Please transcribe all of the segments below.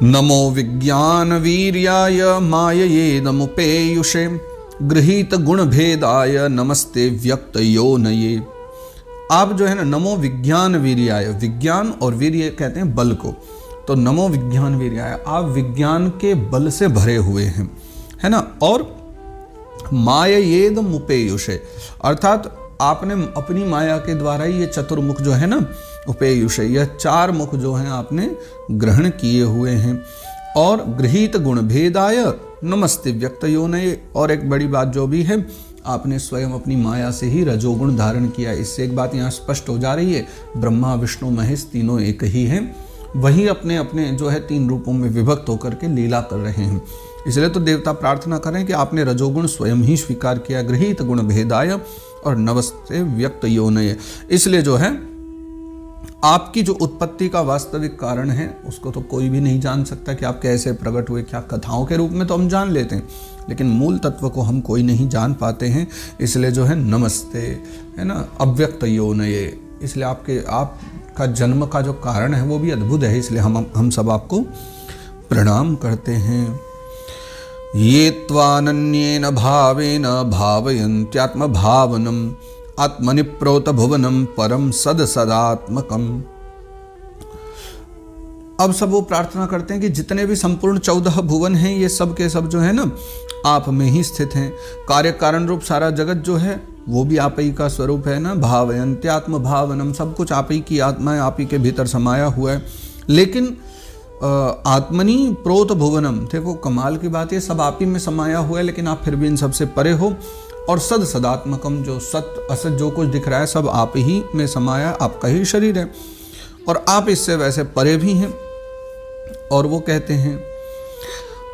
नमो विज्ञान वीर्याय माययेदमुपेयुषे गृहीत गुण भेदाय नमस्ते व्यक्त योनये। आप जो है ना, नमो विज्ञान वीर्याय, विज्ञान और वीर्य कहते हैं बल को, तो नमो विज्ञान वीर्याय, आप विज्ञान के बल से भरे हुए हैं, है ना। और माययेदमुपेयुषे, अर्थात आपने अपनी माया के द्वारा ही ये चतुर्मुख जो है ना, उपेयुषे, यह 4 मुख जो हैं आपने ग्रहण किए हुए हैं। और गृहीत गुण भेदाय नमस्ते व्यक्त योनये, और एक बड़ी बात जो भी है, आपने स्वयं अपनी माया से ही रजोगुण धारण किया। इससे एक बात यहाँ स्पष्ट हो जा रही है, ब्रह्मा विष्णु महेश तीनों एक ही हैं, वही अपने अपने जो है 3 रूपों में विभक्त होकर के लीला कर रहे हैं। इसलिए तो देवता प्रार्थना करें कि आपने रजोगुण स्वयं ही स्वीकार किया, गृहीत गुण भेदाय और नमस्ते व्यक्त योनये। इसलिए जो है आपकी जो उत्पत्ति का वास्तविक कारण है उसको तो कोई भी नहीं जान सकता कि आप कैसे प्रकट हुए। क्या कथाओं के रूप में तो हम जान लेते हैं, लेकिन मूल तत्व को हम कोई नहीं जान पाते हैं। इसलिए जो है नमस्ते, है ना, अव्यक्त योनये। इसलिए आपका जन्म का जो कारण है वो भी अद्भुत है, इसलिए हम सब आपको प्रणाम करते हैं। ये त्वानन्येन भावेन भावयन्त्यात्म भावनम आत्मनि प्रोत भुवनम परम सद सदात्मकम। अब सब वो प्रार्थना करते हैं कि जितने भी संपूर्ण 14 भुवन हैं, ये सब के सब जो है ना आप में ही स्थित हैं। कार्य कारण रूप सारा जगत जो है वो भी आप ही का स्वरूप है ना। भावयन्त्यात्म भावनम, सब कुछ आप ही की आत्मा है, आप ही के भीतर समाया हुआ है। लेकिन आत्मनि प्रोत भुवनम, देखो कमाल की बात है, सब आप ही में समाया हुआ है, लेकिन आप फिर भी इन सबसे परे हो। और सद सदात्मकम, जो सत असत जो कुछ दिख रहा है सब आप ही में समाया, आपका ही शरीर है, और आप इससे वैसे परे भी हैं। और वो कहते हैं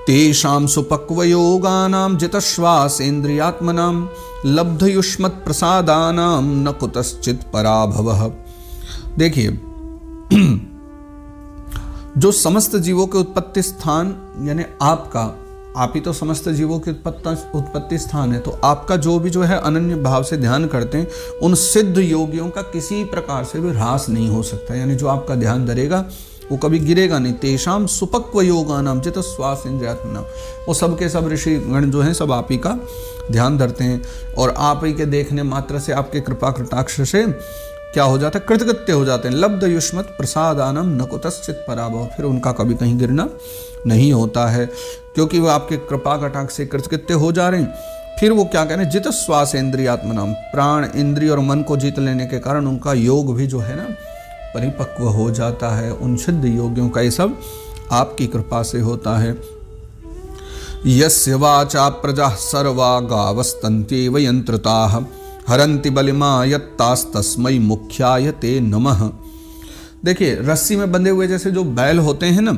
तेषां सुपक्व योगानां जितश्वासेन्द्रियात्मनां लब्ध युष्मत् प्रसादानां न कुतश्चित् पराभवः। देखिए जो समस्त जीवों के उत्पत्ति स्थान यानी आपका, आप ही तो समस्त जीवों के उत्पत्ति स्थान है, तो आपका जो भी जो है अनन्य भाव से ध्यान करते हैं, उन सिद्ध योगियों का किसी प्रकार से भी ह्रास नहीं हो सकता। यानी जो आपका ध्यान धरेगा वो कभी गिरेगा नहीं। तेषाम सुपक्व योगानाम जित श्वास इंद्रियात्मनाम, वो सब के सब ऋषि गण जो हैं सब आप ही का ध्यान धरते हैं, और आप ही के देखने मात्र से, आपके कृपा कटाक्ष से क्या हो जाता है, कृतकृत्य हो जाते हैं। लब्ध युष्मत् प्रसादानम न कुतश्चित् पराभव, फिर उनका कभी कहीं गिरना नहीं होता है, क्योंकि वो आपके कृपा कटाक्ष से कृतकृत्य हो जा रहे हैं। फिर वो क्या कह रहे हैं, जित श्वास इंद्रियात्मनाम, प्राण इंद्रिय और मन को जीत लेने के कारण उनका योग भी जो है ना परिपक्व हो जाता है। उन सिद्ध योगियों का ये सब आपकी कृपा से होता है। यस्य वाचा प्रजा सर्वा गावस्तन्त्येव यंत्रताः हरन्ति बलिमा यत्तास्तस्मै मुख्याय ते नमः। देखिए रस्सी में बंधे हुए जैसे जो बैल होते हैं ना,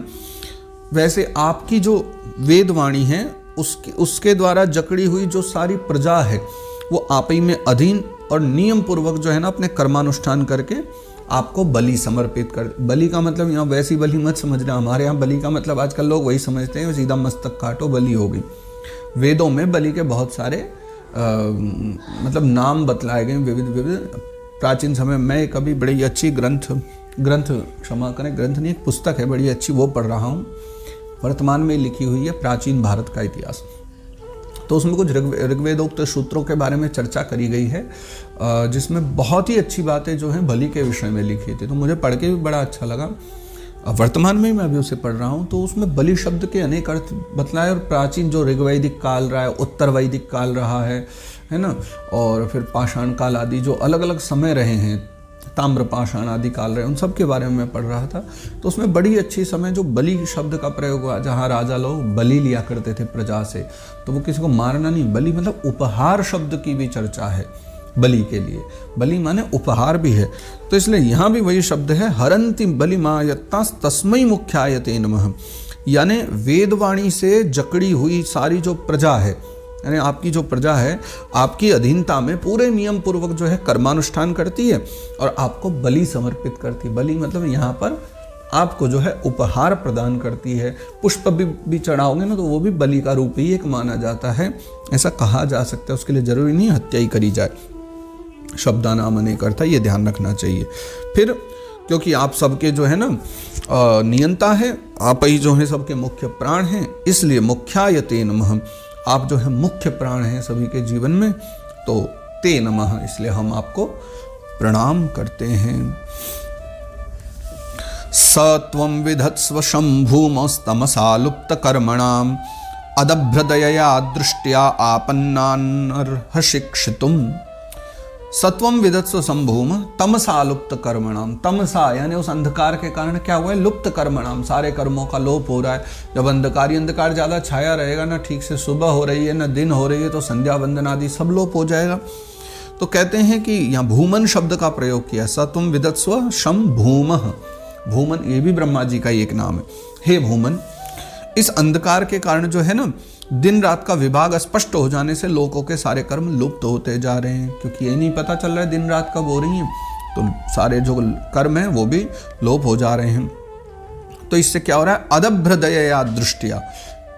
वैसे आपकी जो वेदवाणी है उसके द्वारा जकड़ी हुई जो सारी प्रजा है वो आप ही में अधीन और नियम पूर्वक जो है ना अपने कर्मानुष्ठान करके आपको बलि समर्पित कर। बलि का मतलब यहाँ वैसी बलि मत समझना, हमारे यहाँ बलि का मतलब आजकल लोग वही समझते हैं सीधा मस्तक काटो बलि हो गई। वेदों में बलि के बहुत सारे मतलब नाम बतलाए गए, विविध प्राचीन समय में कभी बड़ी अच्छी ग्रंथ क्षमा करें, ग्रंथ नहीं एक पुस्तक है बड़ी अच्छी, वो पढ़ रहा हूँ, वर्तमान में लिखी हुई है, प्राचीन भारत का इतिहास। तो उसमें कुछ ऋग्वेदोक्त सूत्रों के बारे में चर्चा करी गई है, जिसमें बहुत ही अच्छी बातें जो हैं बलि के विषय में लिखी थी, तो मुझे पढ़ के भी बड़ा अच्छा लगा। वर्तमान में मैं अभी उसे पढ़ रहा हूँ, तो उसमें बलि शब्द के अनेक अर्थ बतलाए, और प्राचीन जो ऋग्वैदिक काल रहा है, उत्तर वैदिक काल रहा है ना, और फिर पाषाण काल आदि जो अलग अलग समय रहे हैं, ताम्र पाषाण आदि काल रहे, उन सब के बारे में मैं पढ़ रहा था। तो उसमें बड़ी अच्छी समय जो बलि शब्द का प्रयोग हुआ, जहाँ राजा लोग बलि लिया करते थे प्रजा से, तो वो किसी को मारना नहीं, बलि मतलब उपहार शब्द की भी चर्चा है बलि के लिए, बलि माने उपहार भी है। तो इसलिए यहाँ भी वही शब्द है, हरन्ति बलिमा यत्तास्तस्मै मुख्याय ते नमः, यानी वेदवाणी से जकड़ी हुई सारी जो प्रजा है, यानी आपकी जो प्रजा है आपकी अधीनता में पूरे नियम पूर्वक जो है कर्मानुष्ठान करती है और आपको बलि समर्पित करती है। बलि मतलब यहाँ पर आपको जो है उपहार प्रदान करती है। पुष्प भी चढ़ाओगे ना तो वो भी बलि का रूप ही एक माना जाता है, ऐसा कहा जा सकता है। उसके लिए जरूरी नहीं हत्या ही करी जाए, शब्दानाम अनेक अर्थ है, ये ध्यान रखना चाहिए। फिर क्योंकि आप सबके जो है ना नियंता है, आप ही जो हैं सबके मुख्य प्राण हैं, इसलिए मुख्याय ते नमः, आप जो है मुख्य प्राण हैं सभी के जीवन में, तो ते नमः, इसलिए हम आपको प्रणाम करते हैं। स त्वं विधत्स्व शम्भूमस्तमसा लुप्त कर्मणाम् अदभ्रदयया दृष्ट्या आपन्नान् शिक्षितुम्। सत्वम विदत्स्व संभूम तमसा लुप्त कर्मणाम, तमसा यानी उस अंधकार के कारण क्या हुआ है, लुप्त कर्मणाम, सारे कर्मों का लोप हो रहा है। जब अंधकार ज़्यादा छाया रहेगा ना, ठीक से सुबह हो रही है ना दिन हो रही है, तो संध्या वंदन आदि सब लोप हो जाएगा। तो कहते हैं कि यहाँ भूमन शब्द का प्रयोग किया, सत्वम विदत्स्व शम भूम, भूमन ये भी ब्रह्मा जी का एक नाम है। हे भूमन, इस अंधकार के कारण जो है ना, दिन रात का विभाग स्पष्ट हो जाने से लोगों के सारे कर्म लुप्त होते जा रहे हैं, क्योंकि ये नहीं पता चल रहा है दिन रात कब हो रही है, तो सारे जो कर्म हैं वो भी लोप हो जा रहे हैं। तो इससे क्या हो रहा है, अदभ्रदयया दृष्टिया,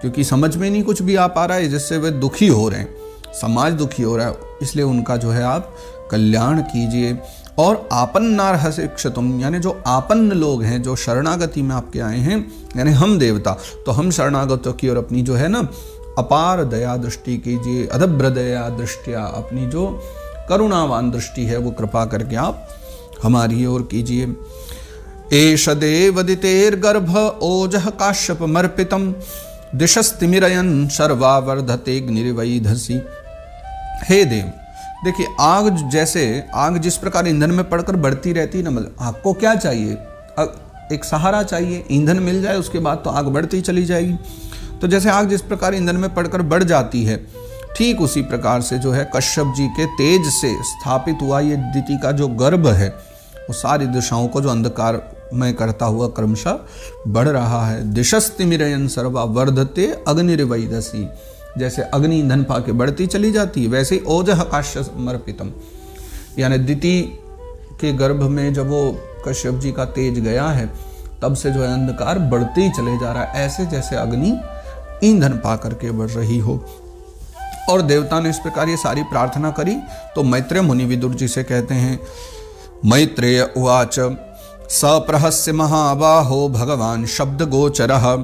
क्योंकि समझ में नहीं कुछ भी आ पा रहा है, जिससे वे दुखी हो रहे हैं, समाज दुखी हो रहा है, इसलिए उनका जो है आप कल्याण कीजिए। और आपन्नार्ह शिक्षितुम, यानी जो आपन्न लोग हैं, जो शरणागति में आपके आए हैं, यानी हम देवता, तो हम शरणागतों की और अपनी जो है ना अपार दया दृष्टि कीजिए। अदभ्र दया दृष्टिया, अपनी जो करुणावान दृष्टि है वो कृपा करके आप हमारी ओर कीजिए। एष देवदितेर्गर्भ ओजः काश्यपमर्पितं दिशस्तिमिरयन् सर्वावर्धतेऽग्निर्वैधसी। हे देव, देखिए आग, जैसे आग जिस प्रकार ईंधन में पड़कर बढ़ती रहती है ना, मतलब आग को क्या चाहिए, एक सहारा चाहिए, ईंधन मिल जाए उसके बाद तो आग बढ़ती चली जाएगी। तो जैसे आग जिस प्रकार ईंधन में पड़कर बढ़ जाती है, ठीक उसी प्रकार से जो है कश्यप जी के तेज से स्थापित हुआ ये दिति का जो गर्भ है, वो सारी दिशाओं को जो अंधकार में करता हुआ क्रमशः बढ़ रहा है। दिशस्तिमिरयन् सर्वा वर्धते अग्निर्वैधसी, जैसे अग्नि ईंधन पाके बढ़ती चली जाती है, वैसे ही ओजः काश्यपमर्पितम्, यानी दिति के गर्भ में जब वो कश्यप जी का तेज गया है, तब से जो है अंधकार बढ़ते ही चले जा रहा है, ऐसे जैसे अग्नि ईंधन पा करके बढ़ रही हो। और देवता ने इस प्रकार ये सारी प्रार्थना करी, तो मैत्रेय मुनि विदुर जी से कहते हैं, मैत्रेय उवाच सप्रहस्य महाबाहो भगवान शब्द गोचरः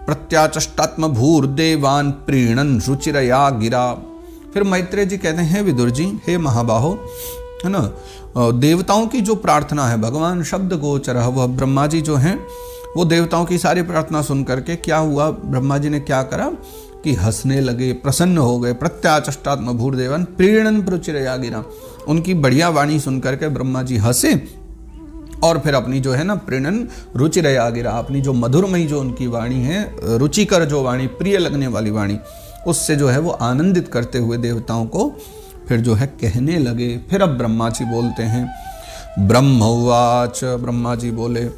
प्रत्याचष्टात्म भूर्देवान् प्रीणन् रुचिरया गिरा। फिर मैत्रेय जी कहते हैं, विदुर जी, हे महाबाहो, है ना, देवताओं की जो प्रार्थना है, भगवान शब्द गोचरः, वह ब्रह्मा जी जो हैं वो देवताओं की सारी प्रार्थना सुन करके क्या हुआ, ब्रह्मा जी ने क्या करा कि हंसने लगे, प्रसन्न हो गए। प्रत्याचष्टात्म भूर्देवान् प्रीणन् रुचिरया गिरा, उनकी बढ़िया वाणी सुन करके ब्रह्मा जी हंसे, और फिर अपनी जो है ना प्रीणन रुचिरया गिरा, अपनी जो मधुरमयी जो उनकी वाणी है, रुचिकर जो वाणी, प्रिय लगने वाली वाणी, उससे जो है वो आनंदित करते हुए देवताओं को फिर जो है कहने लगे। फिर अब ब्रह्मा जी बोलते हैं, ब्रह्मोवाच, ब्रह्मा जी बोले,